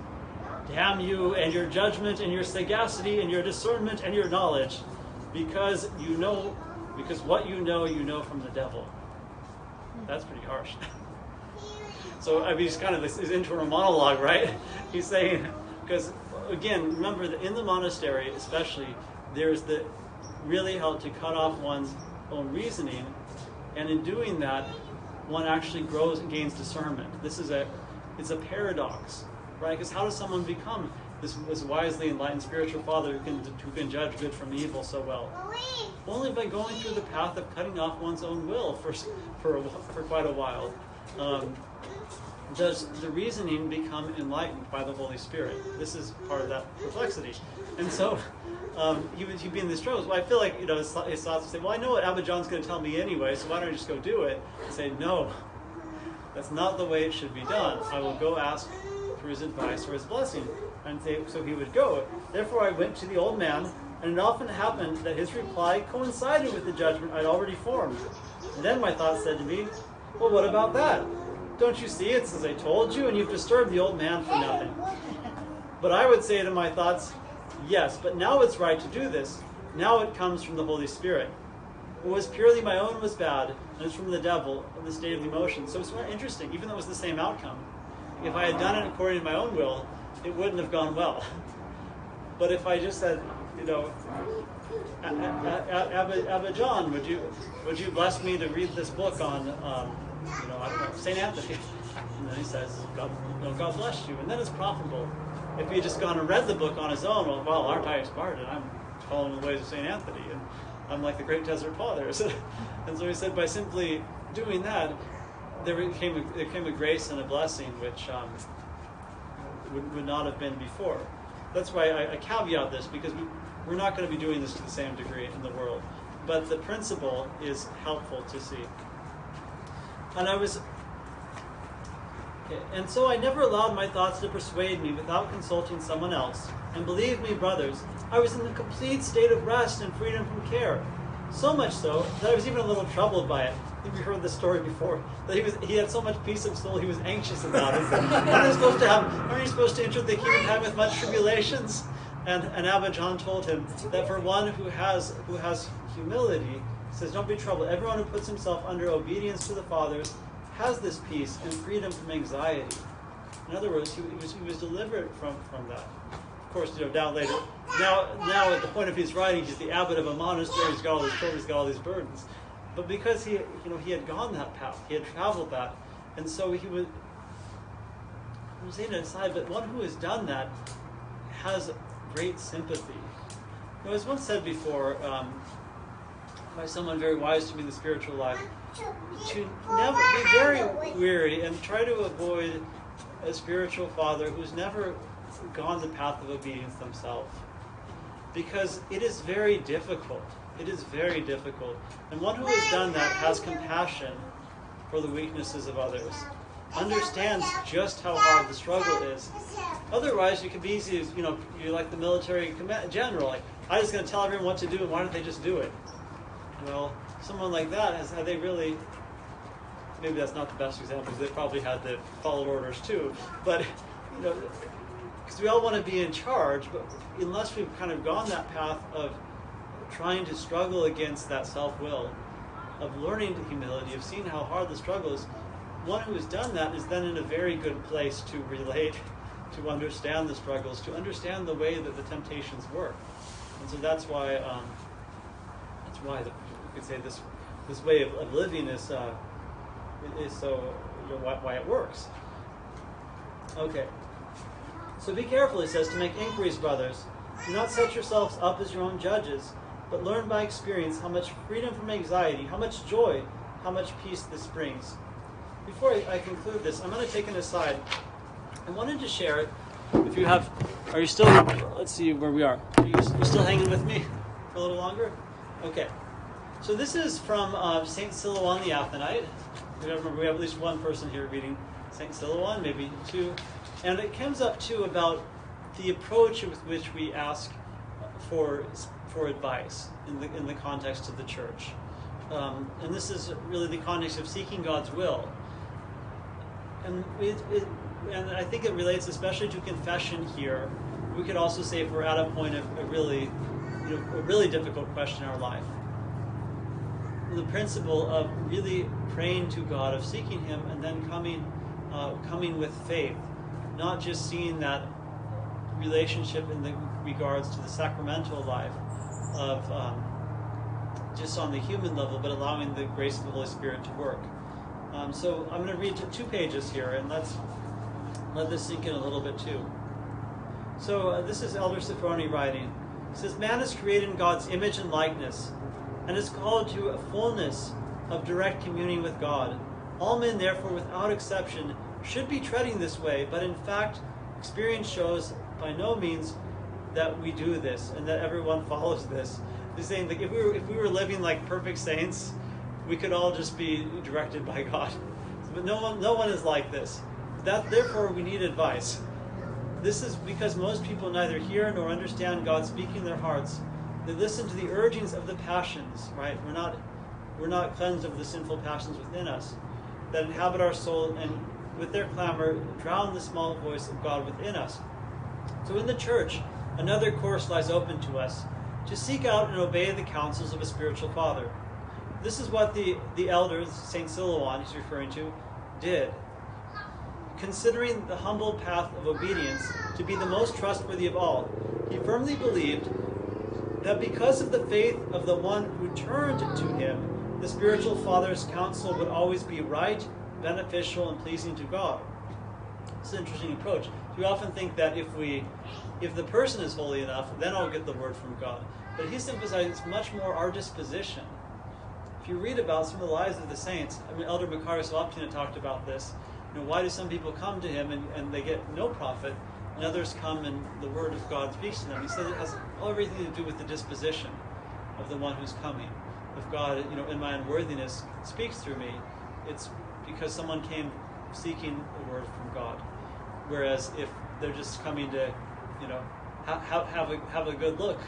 damn you and your judgment and your sagacity and your discernment and your knowledge, because what you know from the devil. That's pretty harsh. So, he's kind of his internal monologue, right? He's saying, because, again, remember that in the monastery, especially, there's the really how to cut off one's own reasoning, and in doing that, one actually grows and gains discernment. It's a paradox, right? Because how does someone become this wisely enlightened spiritual father who can judge good from evil so well? Only by going through the path of cutting off one's own will for quite a while. Does the reasoning become enlightened by the Holy Spirit? This is part of that perplexity. And so he'd be in these struggles. Well, I feel like his thoughts would say, well, I know what Abba John's going to tell me anyway, so why don't I just go do it? And say, no, that's not the way it should be done. I will go ask for his advice or his blessing. And so he would go. Therefore I went to the old man, and it often happened that his reply coincided with the judgment I'd already formed. And then my thoughts said to me, well, what about that? Don't you see it's as I told you, and you've disturbed the old man for nothing? But I would say to my thoughts, yes, but now it's right to do this. Now it comes from the Holy Spirit. What was purely my own was bad, and it's from the devil, of the state of the emotion. So it's very interesting, even though it was the same outcome. If I had done it according to my own will, it wouldn't have gone well. But if I just said, Abba John, would you bless me to read this book on, I don't know, St. Anthony? And then he says, God bless you. And then it's profitable. If he had just gone and read the book on his own, well, aren't I smart? And I'm following the ways of St. Anthony, and I'm like the great Desert Fathers. And so he said, by simply doing that, there came a grace and a blessing which would not have been before. That's why I caveat this, because we're not going to be doing this to the same degree in the world. But the principle is helpful to see. And so I never allowed my thoughts to persuade me without consulting someone else. And believe me, brothers, I was in a complete state of rest and freedom from care. So much so that I was even a little troubled by it. I think we heard this story before. That he had so much peace of soul, he was anxious about it. Aren't you supposed to enter the kingdom of heaven with much tribulations? And Abba John told him that for one who has humility, he says, don't be troubled. Everyone who puts himself under obedience to the fathers has this peace and freedom from anxiety. In other words, he was delivered from that. Of course, down later. Now at the point of his writing, he's the abbot of a monastery. He's got all these children, he's got all these burdens. But because he had gone that path, he had traveled that, and so he was. I'm saying it aside, but one who has done that has great sympathy. It was once said before by someone very wise to me in the spiritual life, to never be very weary and try to avoid a spiritual father who's never gone the path of obedience themselves, because it is very difficult. It is very difficult. And one who has done that has compassion for the weaknesses of others, understands just how hard the struggle is. Otherwise, you can be easy, you're like the military general. Like, I'm just going to tell everyone what to do, and why don't they just do it? Well, someone like that, have they really, maybe that's not the best example, because they probably had the followed orders too, but, because we all want to be in charge, but unless we've kind of gone that path of trying to struggle against that self-will, of learning humility, of seeing how hard the struggle is, one who has done that is then in a very good place to relate, to understand the struggles, to understand the way that the temptations work. And so that's why you could say this way of living is so why it works. Okay. So be careful, he says, to make inquiries, brothers. Do not set yourselves up as your own judges, but learn by experience how much freedom from anxiety, how much joy, how much peace this brings. Before I conclude this, I'm going to take an aside. I wanted to share, if you have, are you still, let's see where we are. Are you still hanging with me for a little longer? Okay. So this is from St. Silouan the Athonite. Remember, we have at least one person here reading St. Silouan, maybe two. And it comes up to about the approach with which we ask for advice in the context of the church. And this is really the context of seeking God's will. And and I think it relates especially to confession here. We could also say if we're at a point of a really difficult question in our life. The principle of really praying to God, of seeking Him, and then coming with faith, not just seeing that relationship in the regards to the sacramental life of just on the human level, but allowing the grace of the Holy Spirit to work. So I'm going to read 2 pages here, and let's let this sink in a little bit too. So this is Elder Sifroni writing. He says, man is created in God's image and likeness, and is called to a fullness of direct communion with God. All men, therefore, without exception, should be treading this way, but in fact, experience shows by no means that we do this, and that everyone follows this. He's saying that if we were living like perfect saints, we could all just be directed by God. But no one is like this. Therefore, we need advice. This is because most people neither hear nor understand God speaking in their hearts. They listen to the urgings of the passions, right? We're not cleansed of the sinful passions within us that inhabit our soul, and with their clamor drown the small voice of God within us. So in the church, another course lies open to us, to seek out and obey the counsels of a spiritual father. This is what the elders, St. Silouan he's referring to, did. Considering the humble path of obedience to be the most trustworthy of all, he firmly believed that because of the faith of the one who turned to him, the spiritual father's counsel would always be right, beneficial, and pleasing to God. It's an interesting approach. We often think that if the person is holy enough, then I'll get the word from God. But he's emphasized it's much more our disposition. If you read about some of the lives of the saints, Elder Makarios Waptina talked about this. Why do some people come to him and they get no profit, and others come and the word of God speaks to them? He said it has everything to do with the disposition of the one who's coming. If God, in my unworthiness, speaks through me, it's because someone came seeking a word from God. Whereas if they're just coming to, have a good look.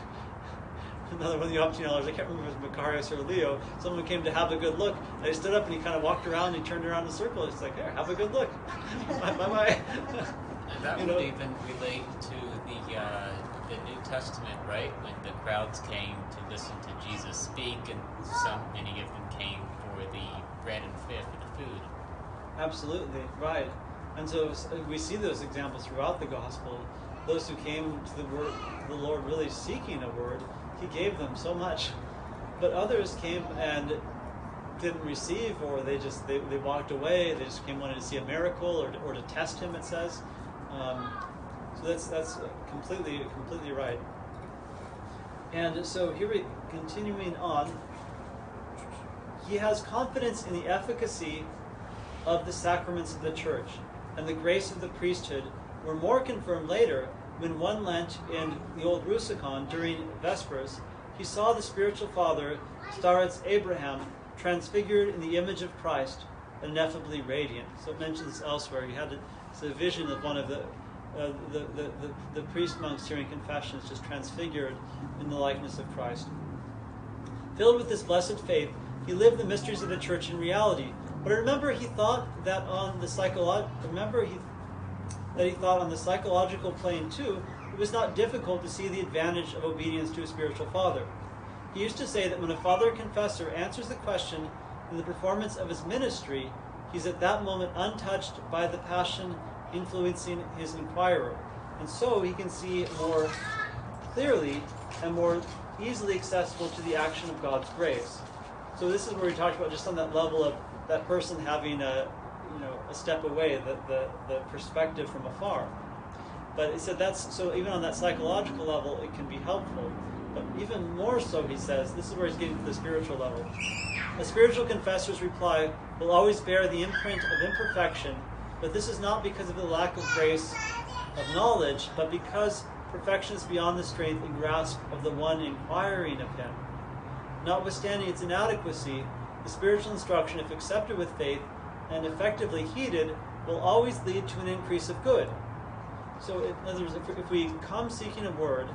Another one of the Optine elders, I can't remember if it was Makarios or Leo, someone came to have a good look, and he stood up and he kind of walked around and he turned around in a circle. It's like, here, have a good look. Bye-bye. And that would even relate to the New Testament, right? When the crowds came to listen to Jesus speak, and many of them came for the bread and fish, for the food. Absolutely, right. And so we see those examples throughout the gospel. Those who came to the Lord really seeking a word, he gave them so much. But others came and didn't receive, or they walked away. They just wanted to see a miracle or to test him, it says. So that's completely right. And so here we continuing on. He has confidence in the efficacy of the sacraments of the church, and the grace of the priesthood were more confirmed later when one Lent in the old Rusicon during Vespers, he saw the spiritual father, Starets Abraham, transfigured in the image of Christ, ineffably radiant. So it mentions elsewhere. He had a vision of one of the priest monks during confessions, just transfigured in the likeness of Christ. Filled with this blessed faith, he lived the mysteries of the church in reality. But remember, he thought that on the psychological plane too, it was not difficult to see the advantage of obedience to a spiritual father. He used to say that when a father confessor answers the question in the performance of his ministry, he's at that moment untouched by the passion influencing his inquirer, and so he can see more clearly and more easily accessible to the action of God's grace. So this is where we talked about just on that level of that person having a step away, the perspective from afar. But it said so even on that psychological level, it can be helpful. But even more so, he says, this is where he's getting to the spiritual level. A spiritual confessor's reply will always bear the imprint of imperfection, but this is not because of the lack of grace of knowledge, but because perfection is beyond the strength and grasp of the one inquiring of him. Notwithstanding its inadequacy, the spiritual instruction, if accepted with faith and effectively heeded, will always lead to an increase of good. So in other words, if we come seeking a word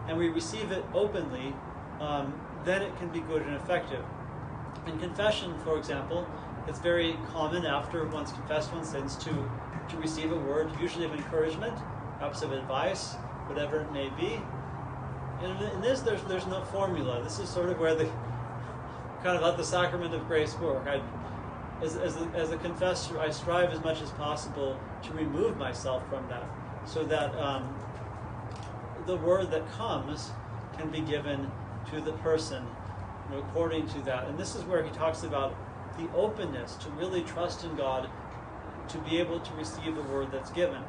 and we receive it openly, then it can be good and effective. In confession, for example, it's very common after one's confessed one's sins to receive a word, usually of encouragement, perhaps of advice, whatever it may be. And in this, there's no formula. This is sort of where the kind of let the sacrament of grace work. As a confessor, I strive as much as possible to remove myself from that, so that the word that comes can be given to the person according to that. And this is where he talks about the openness to really trust in God, to be able to receive the word that's given.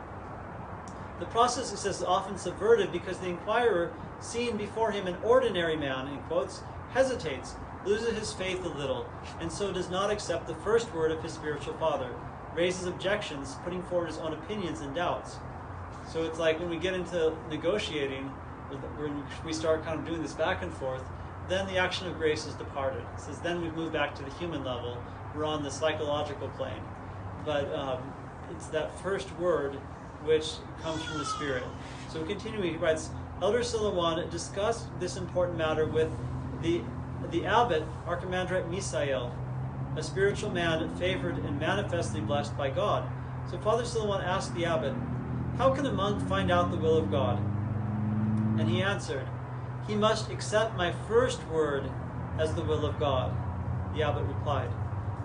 The process, he says, is often subverted because the inquirer, seeing before him an ordinary man, in quotes, hesitates, loses his faith a little, and so does not accept the first word of his spiritual father, raises objections, putting forward his own opinions and doubts. So it's like when we get into negotiating, when we start kind of doing this back and forth, then the action of grace is departed. It says then we've moved back to the human level. We're on the psychological plane. But it's that first word which comes from the Spirit. So continuing, he writes, Elder Silouan discussed this important matter with the abbot, Archimandrite Misael, a spiritual man favored and manifestly blessed by God. So Father Silouan asked the abbot, how can a monk find out the will of God? And he answered, he must accept my first word as the will of God. The abbot replied,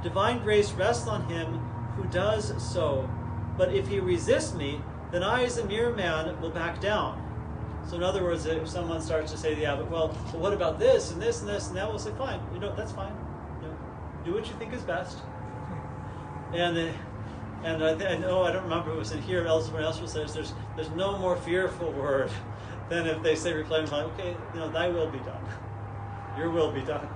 divine grace rests on him who does so, but if he resists me, then I as a mere man will back down. So in other words, if someone starts to say to the abbot, well, what about this and this and this, and that, we'll say, fine, that's fine. Do what you think is best. And I know, I don't remember if it was in here, elsewhere else says there's no more fearful word than if they say, reply, okay, thy will be done. Your will be done.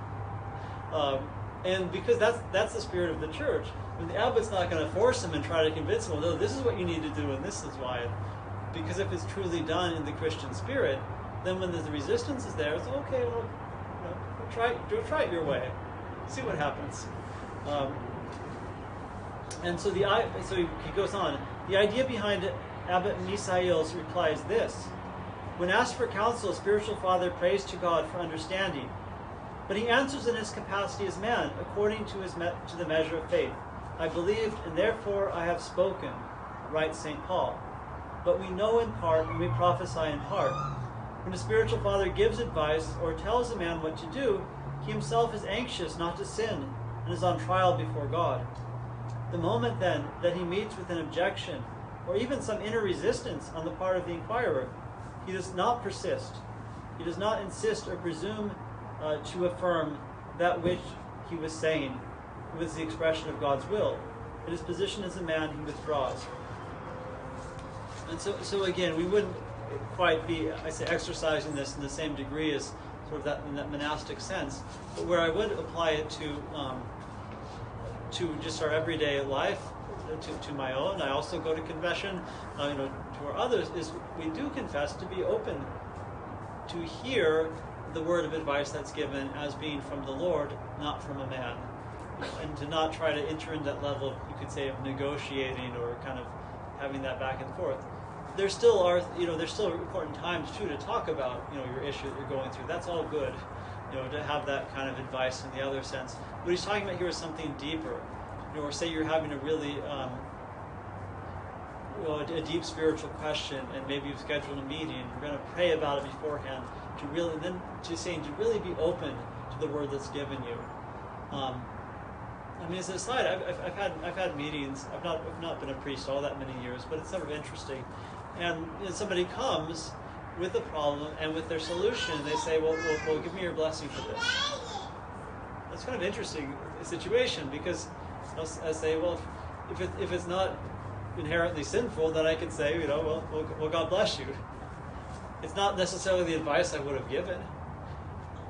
And because that's the spirit of the church. I mean, the abbot's not going to force him and try to convince him, well, no, this is what you need to do and this is why. Because if it's truly done in the Christian spirit, then when the resistance is there, it's okay, well, try it your way. See what happens. And so he goes on. The idea behind Abbot Misael's reply is this. When asked for counsel, a spiritual father prays to God for understanding. But he answers in his capacity as man, according to the measure of faith. I believed, and therefore I have spoken, writes St. Paul. But we know in part, and we prophesy in part. When a spiritual father gives advice or tells a man what to do, he himself is anxious not to sin and is on trial before God. The moment, then, that he meets with an objection or even some inner resistance on the part of the inquirer, he does not persist. He does not insist or presume to affirm that which he was saying was the expression of God's will. In his position as a man, he withdraws. And so again, we wouldn't quite be, exercising this in the same degree as sort of that in that monastic sense, but where I would apply it to just our everyday life, to my own. I also go to confession, to our others, is we do confess to be open to hear the word of advice that's given as being from the Lord, not from a man, and to not try to enter into that level, you could say, of negotiating or kind of having that back and forth. There still are, there's still important times too to talk about, your issue that you're going through. That's all good, to have that kind of advice in the other sense. What he's talking about here is something deeper, or say you're having a really, a deep spiritual question, and maybe you've scheduled a meeting. You're going to pray about it beforehand to really, and then to really be open to the word that's given you. As an aside, I've had meetings. I've not been a priest all that many years, but it's sort of interesting. And somebody comes with a problem and with their solution, they say, well, give me your blessing for this. That's kind of interesting situation, because I say, well, if it's not inherently sinful, then I can say, well, God bless you. It's not necessarily the advice I would have given.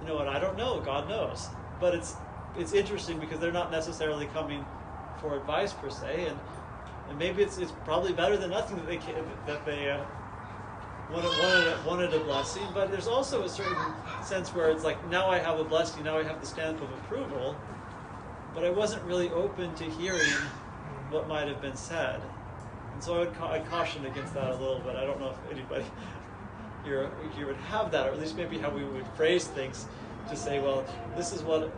And I don't know. God knows. But it's interesting because they're not necessarily coming for advice per se, and maybe it's probably better than nothing that they wanted a blessing. But there's also a certain sense where it's like, now I have a blessing, now I have the stamp of approval, but I wasn't really open to hearing what might have been said. And so I'd caution against that a little bit. I don't know if anybody here would have that, or at least maybe how we would phrase things to say, well, this is what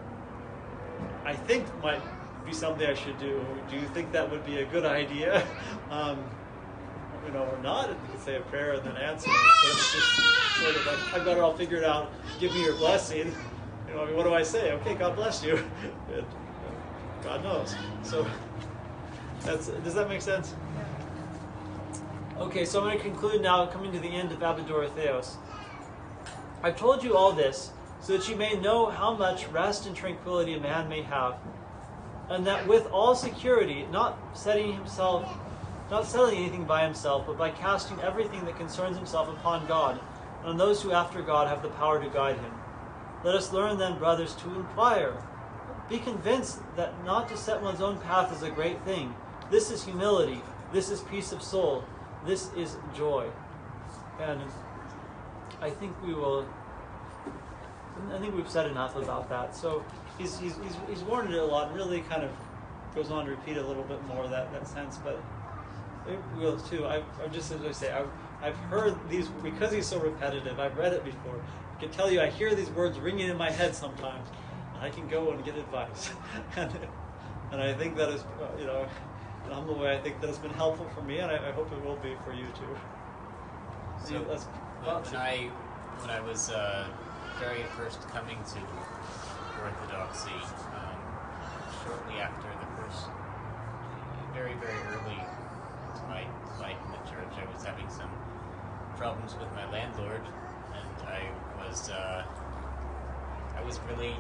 I think might be something I should do. Do you think that would be a good idea? Or not? And you could say a prayer and then answer. But it's just sort of like, I've got it all figured out. Give me your blessing. What do I say? Okay, God bless you. God knows. So does that make sense? Okay, so I'm going to conclude now, coming to the end of Abba Dorotheos. I've told you all this so that you may know how much rest and tranquility a man may have and that with all security, not settling anything by himself, but by casting everything that concerns himself upon God, and on those who after God have the power to guide him. Let us learn then, brothers, to inquire. Be convinced that not to set one's own path is a great thing. This is humility. This is peace of soul. This is joy. And I think we've said enough about that. So he's warned it a lot, and really kind of goes on to repeat a little bit more that sense. But it will too. I've just, as I say, I've heard these, because he's so repetitive. I've read it before. I can tell you, I hear these words ringing in my head sometimes. I can go and get advice, and I think that is, in a humble way, I think that has been helpful for me, and I hope it will be for you too. So when I was very first coming to Orthodoxy, shortly after the first, very early to my life in the church, I was having some problems with my landlord, and I was really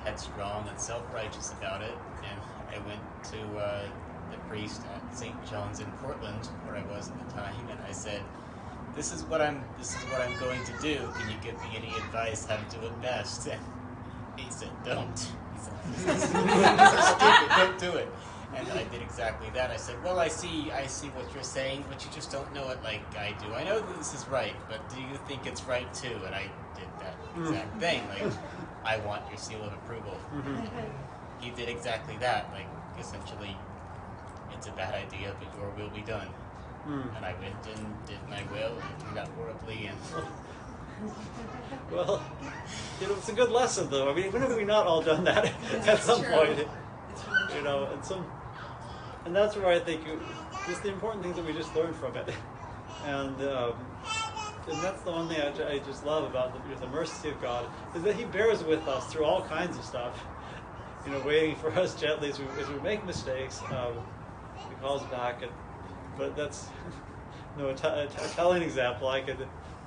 headstrong and self-righteous about it, and I went to the priest at St. John's in Portland, where I was at the time, and I said, this is what I'm going to do. Can you give me any advice how to do it best? And he said, don't. He said, this is stupid, don't do it. And I did exactly that. I said, well, I see what you're saying, but you just don't know it like I do. I know that this is right, but do you think it's right too? And I did that exact thing. Like, I want your seal of approval. He did exactly that. Like, essentially, it's a bad idea, but your will be done. And I went and did my will, and it turned out horribly. And well, it's a good lesson, though. I mean, when have we not all done that at some point? And that's where I think just the important things that we just learned from it, and that's the one thing I just love about the mercy of God, is that He bears with us through all kinds of stuff. Waiting for us gently as we make mistakes. He calls back, but that's a telling example. I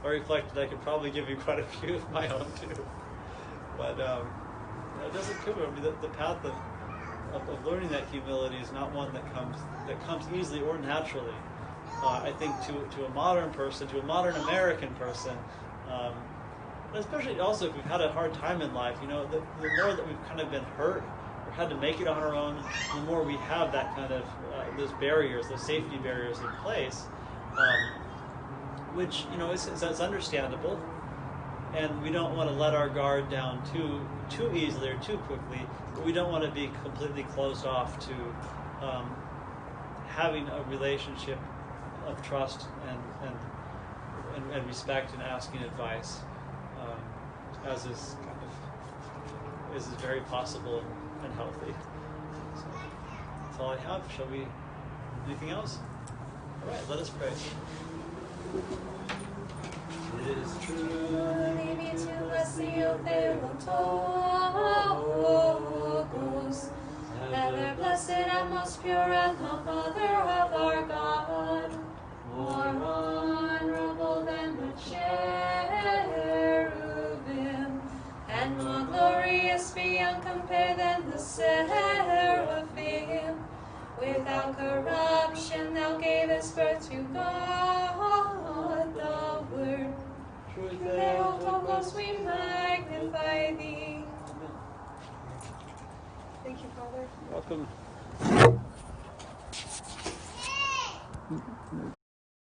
reflected, I could probably give you quite a few of my own too. But it doesn't come. I mean, the path of learning that humility is not one that comes easily or naturally. I think to a modern person, to a modern American person, especially also if we've had a hard time in life, the more that we've kind of been hurt or had to make it on our own, the more we have that kind of those barriers, those safety barriers in place, which it's understandable, and we don't want to let our guard down too easily or too quickly. But we don't want to be completely closed off to having a relationship of trust and respect and asking advice, as is very possible and healthy. So that's all I have. Shall we? Anything else? All right, let us pray. It is true. Ever blessed and most pure and the Mother of our God, more honorable than the cherubim, and more glorious beyond compare than the seraphim. Without corruption, thou gavest birth to God the Word. Through their Logos we magnify thee. Thank you, Father. Welcome.